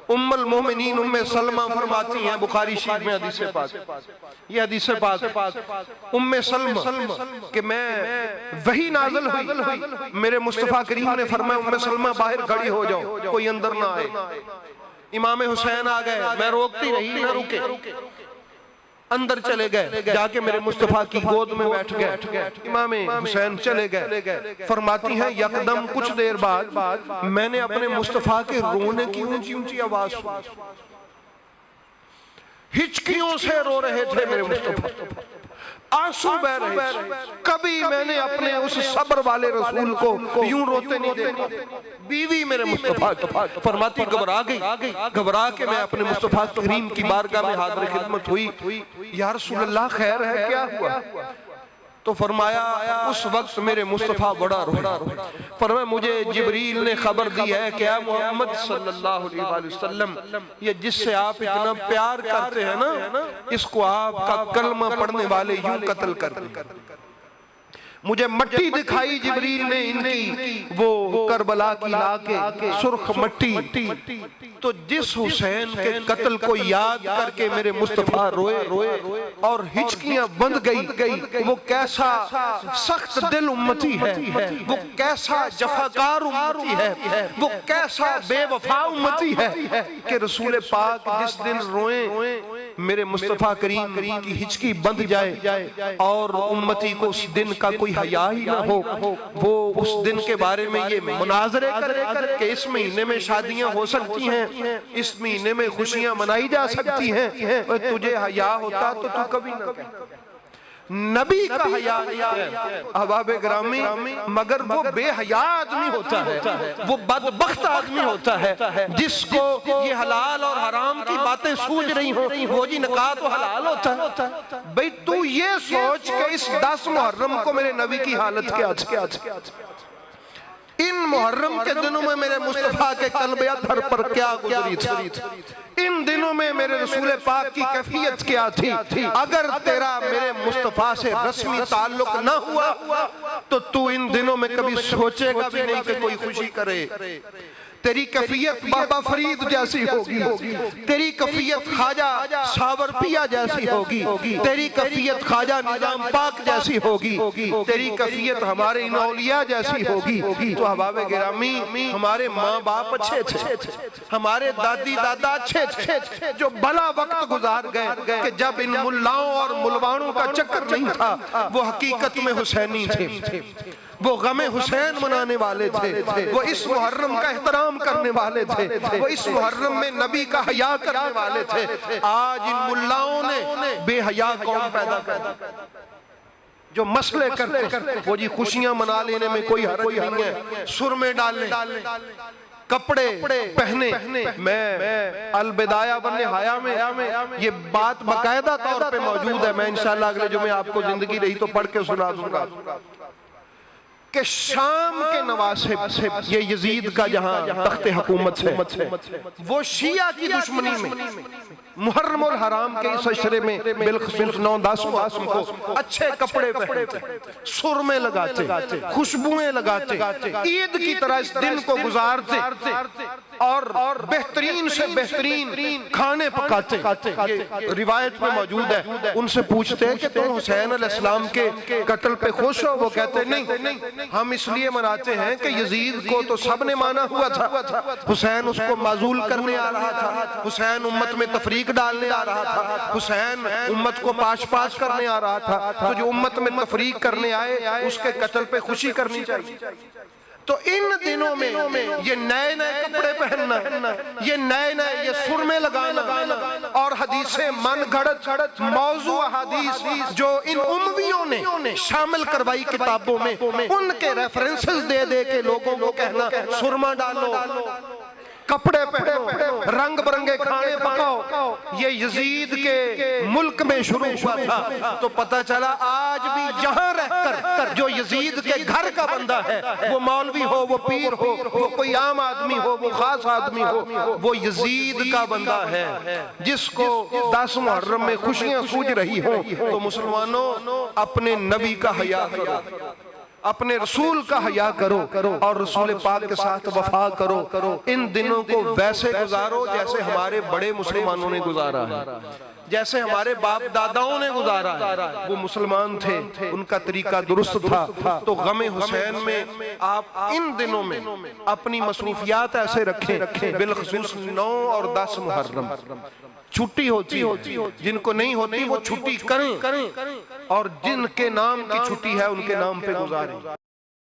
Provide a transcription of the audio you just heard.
ام المومنین ام سلمہ فرماتی ہیں بخاری شریف میں حدیث پاک، یہ حدیث پاک ام سلمہ کہ میں وحی نازل ہوئی، میرے مصطفیٰ کریم نے فرمایا ام سلمہ باہر کھڑی ہو جاؤ، کوئی اندر نہ آئے۔ امام حسین آ گئے، میں روکتی رہی نہ رکے، اندر چلے گئے، جا کے میرے مصطفیٰ کی گود میں بیٹھ گئے۔ امام حسین چلے گئے، فرماتی ہیں یکدم کچھ دیر بعد میں نے اپنے مصطفیٰ کے رونے کی اونچی اونچی آواز سنی، ہچکیوں سے رو رہے تھے میرے مصطفیٰ، آنسو بہہ رہے تھے۔ کبھی میں نے اپنے اس صبر والے رسول کو یوں روتے نہیں دیکھا۔ بیوی میرے مصطفیٰ فرماتی گھبرا گئی، گھبرا کے میں اپنے مصطفیٰ کریم کی بارگاہ میں حاضر خدمت ہوئی، یا رسول اللہ خیر ہے، کیا ہوا؟ تو فرمایا اس وقت میرے مصطفیٰ بڑا رویا، فرمایا مجھے جبریل نے خبر دی ہے کہ اے محمد صلی اللہ علیہ وآلہ وسلم، یہ جس سے آپ اتنا پیار کرتے ہیں نا، اس کو آپ کا کلمہ پڑھنے والے یوں قتل کر دیں۔ مجھے مٹی دکھائی جبریل نے ان کی، وہ کربلا کی لا کے سرخ مٹی، تو جس حسین کے قتل کو یاد کر کے میرے مصطفیٰ روئے اور ہچکیاں بند گئی، وہ کیسا سخت دل امتی ہے، وہ کیسا جفاکار امتی ہے، وہ کیسا بے وفا امتی ہے کہ رسول پاک جس دن روئیں میرے مصطفیٰ کریم کی ہچکی بند جائے اور امتی کو اس دن کا کوئی حیا ہی نہ ہو، وہ اس دن کے بارے میں یہ مناظرے کرے کہ اس مہینے میں شادیاں ہو سکتی ہیں، اس مہینے میں خوشیاں منائی جا سکتی ہیں، تجھے حیا ہوتا تو تو کبھی نہ کہتا۔ نبی کا حیا ہے احباب گرامی، مگر وہ بے حیا آدمی ہوتا ہے، وہ بدبخت آدمی ہوتا ہے جس کو یہ حلال اور حرام کی باتیں سوچ رہی ہوں، وہ جی نکاح تو حلال ہوتا ہے۔ بھئی تو یہ سوچ کہ اس 10 محرم کو میرے نبی کی حالت کیا تھی، ان محرم کے دنوں میں میرے مصطفیٰ کے قلب اطہر پر کیا گزری تھی، ان دنوں میں میرے رسول پاک کی کیفیت کیا تھی۔ اگر تیرا میرے مصطفیٰ سے رسمی تعلق نہ ہوا تو تو ان دنوں میں کبھی سوچے گا بھی نہیں کہ کوئی خوشی کرے۔ تیری کیفیت بابا فرید جیسی ہوگی، تیری کیفیت خواجہ ساورپیا جیسی ہوگی، تیری کیفیت خواجہ نظام پاک جیسی ہوگی، تیری کیفیت ہمارے ان اولیاء جیسی ہوگی۔ تو احباب گرامی، ہمارے ماں باپ اچھے تھے، ہمارے دادی دادا اچھے تھے، جو بھلا وقت گزار گئے کہ جب ان ملاؤں اور ملوانوں کا چکر نہیں تھا، وہ حقیقت میں حسینی تھے، وہ غم حسین منانے والے تھے، وہ اس محرم کا احترام کرنے والے تھے، وہ اس محرم میں نبی کا حیا کرنے والے تھے۔ آج ان ملاؤں نے بے حیا قوم پیدا کر دی، جو مسئلے کرتے وہ جی خوشیاں منا لینے میں کوئی حرج نہیں ہے، سرمے ڈالیں، کپڑے پہنے۔ میں البدایہ والنہایہ میں یہ بات باقاعدہ طور پہ موجود ہے، میں انشاءاللہ اگلے جمعے آپ کو زندگی رہی تو پڑھ کے سنا دوں گا کہ شام کے نواسب، یہ یزید کا جہاں تخت حکومت ہے، وہ شیعہ کی دشمنی میں محرم الحرام کے اس عشرے میں بالخصوص 9-10 محرم کو اچھے کپڑے پہنتے، سرمے لگاتے، خوشبوئیں لگاتے، عید کی طرح اس دن کو گزارتے اور بہترین سے بہترین کھانے پکاتے۔ یہ روایت میں موجود ہے، ان سے پوچھتے کہ تم حسین علیہ السلام کے قتل پہ خوش ہو؟ وہ کہتے نہیں، ہم اس لیے مناتے ہیں کہ یزید کو تو سب نے مانا ہوا تھا، حسین اس کو معزول کرنے آ رہا تھا، حسین امت میں تفریق ڈالنے آ رہا تھا، حسین امت کو پاش کرنے آ رہا تھا، تو جو امت میں تفریق کرنے آئے اس کے قتل پہ خوشی کرنی چاہیے۔ تو ان دنوں میں یہ نئے نئے کپڑے پہننا، یہ نئے یہ سرمے لگانا اور حدیثیں من گھڑت موضوع حدیث جو ان امویوں نے شامل کروائی کتابوں میں، ان کے ریفرنسز دے دے کے لوگوں کو کہنا سرما ڈالو، کپڑے پہنو، رنگ برنگے کھانے پکاؤ، یہ یزید کے ملک میں شروع ہوا تھا۔ تو پتہ چلا آج بھی یہاں رہ کر جو یزید کے گھر کا بندہ ہے، وہ مولوی ہو، وہ پیر ہو، وہ کوئی عام آدمی ہو، وہ خاص آدمی ہو، وہ یزید کا بندہ ہے جس کو 10 محرم میں خوشیاں سوج رہی ہوں۔ تو مسلمانوں اپنے نبی کا حیا کرو، اپنے رسول کا حیا کرو اور رسول پاک کے ساتھ وفا کرو. ان دنوں کو ویسے گزارو جیسے ہمارے بڑے مسلمانوں نے گزارا ہے, جیسے ہمارے باپ داداؤں نے گزارا ہے. وہ مسلمان تھے, ان کا طریقہ درست تھا. تو غم حسین میں آپ ان دنوں میں اپنی مصروفیات ایسے رکھیں, بالخصوص 9 اور 10 محرم چھٹی ہوتی ہے, جن کو نہیں ہوتی وہ چھٹی کریں, اور جن کے نام کی چھٹی ہے ان کے نام پہ گزاریں.